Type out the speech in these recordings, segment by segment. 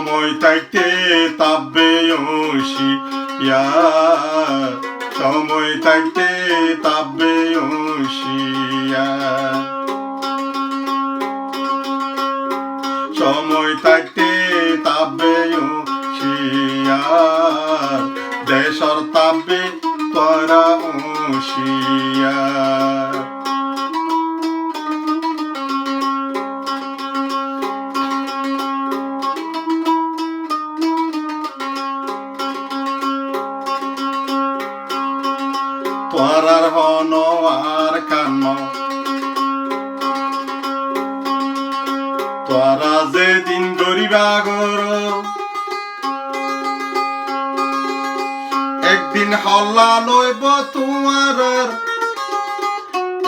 সময় থাকতে তাপবে ওশিয়া, সময় থাকতে তাপবে ওশিয়া, সময় থাকতে তাপবে ওশিয়া, দেশর তাপবে তোরা ওশিয়া। তোরার হন আর কান্ন, তোরা যেদিন গরিবা গর, একদিন হল্লা লইব তোমার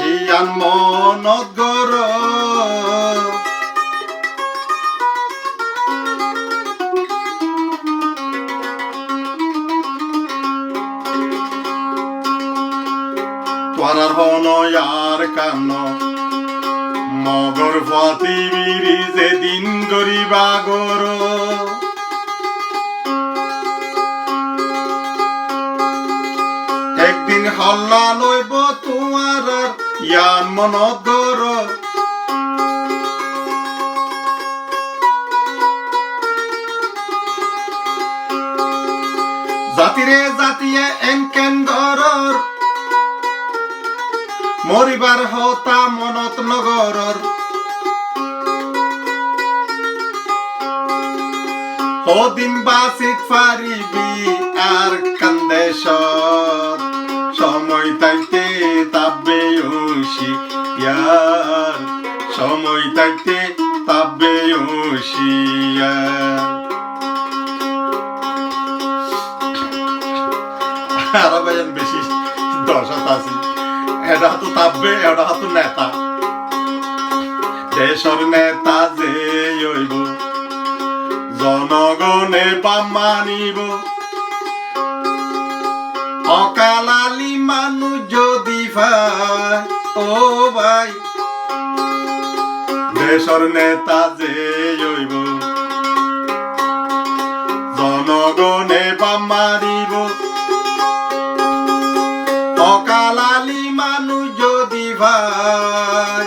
ইয়ান মনত গর। তোরার হন আর কান্ন, মগর ফাতি বিরি যেদিন গরিবা গর, একদিন হল্লা লইব তোমার ইয়ান মনত গর। জাতিরে জাতিয়ে এনকেন গরর, মরিবার হতা মনত নগরর। হদিন বাসিত ফারিবি আর কান্দেশত, সময় থাকতে তাপবে ওশিয়ার, সময় থাকতে তাপবে ওশিয়ার। আরো ভাইয়ান বেশি দর্শক আছে, এটা হাতু তাপবে, এটা হাতু নেতা, দেশর নেতা যে হইব, জনগণে বাম মানিব। অকালালি মানুষ যদি ভাই ও ভাই, দেশর নেতা যে হইব, জনগণে বাম মারিব। অকালালি মানুষ যদি ভাই,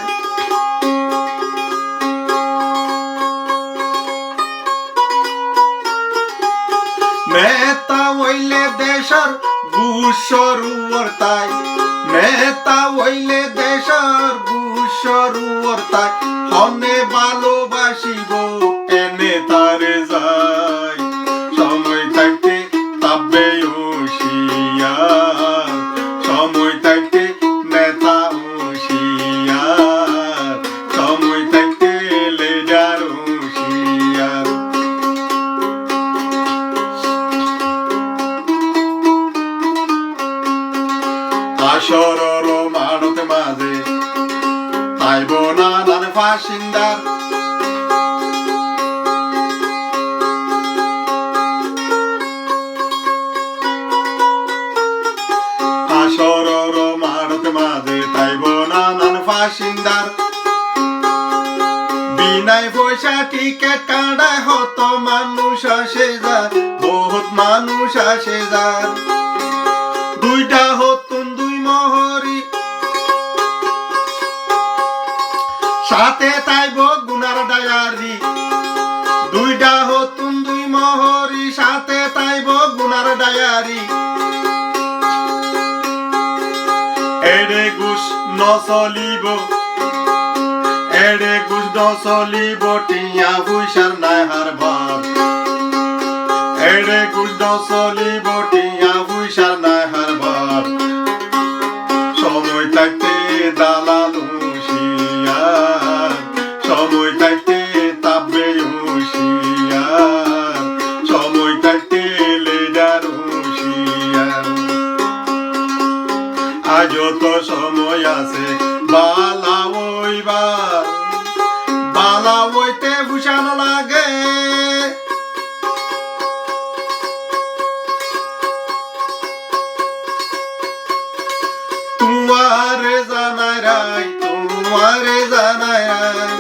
নেতা হইলে দেশর গুসরুয়ার তাই, নেতা হইলে দেশর গুসরুয়ার তাই, হনে ভালোবাসিব এনে তারে যাই। সময় থাকতে তাপবে ওশিয়ার, সময় থাকতে নেতা ওশিয়ার, সময় থাকতে লিডার ওশিয়ার। আসরর মানতে মাঝে তাইব নানান ফাসিন্দার, আসরর মানতে মাঝে তাইব নানান ফাসিন্দার। বিনাই পয়সা টিকেট কাটায় হত মানুষ আসে যার, বহুত মানুষ আসে যার। দুইটা হতুন দুই মহরি, সাথে তাইব গুনার ডায়ারি। দুইটা হতুন দুই মহরি, সাথে তাইব গুনার ডায়ারি। এড়ে ঘুষ নচলিব, এড়ে ঘুষ নচলিব, টিয়া পয়সার নাই হার ভাব। এড়ে ঘুষ নচলিব, টিয়া পয়সার নাই হার ভাব। সময় থাকতে দালাল ওশিয়ার, সময় থাকতে তাপবে ওশিয়ার, সময় থাকতে লিডার ওশিয়ার। আজও তো সময় আছে বালা ওইবার, বালা ওইতে ভূষানো লাগে। তোমারে জানাই রাই, তোমারে জানাই রাই।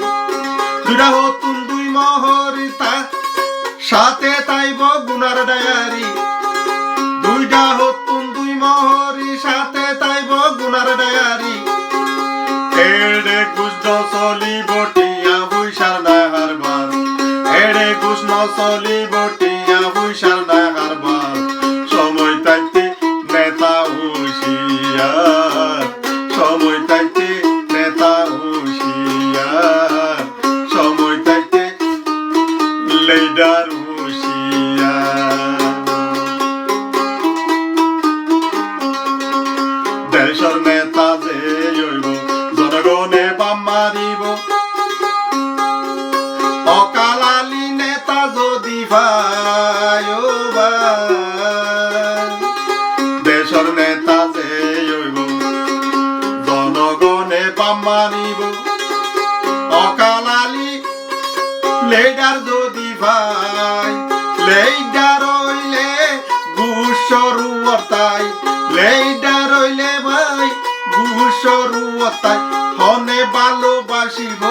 দুইটা হতুন দুই মহরি, সাথে তাইব গুনার ডায়ারি দুইটা হতুন দুই মোহরি সাথে তাইব গুনার ডায়ারি এড়ে গুষ্ণ চলিব টিয়া বুইসার না হারবার এড়ে গুষ্ণ চলিব টিয়া বুইসার না হারবার সময় তাইতে নেতা হুঁশিয়ার সময় তাইতে নেতা হুঁশিয়ার সময় তাইতে লিডার হুঁশিয়ার দেশের নেতা যে হইব জনগণে বাম মারিব অকালালি নেতা যদি ভাই দেশের নেতা যে হইব জনগণে বাম মারিব অকালালি লেডার যদি ভাই লেডার হইলে গুসরু অর্তাই লেডার হইলে ভাই গুসরু অর্তাই হনে ভালোবাসিব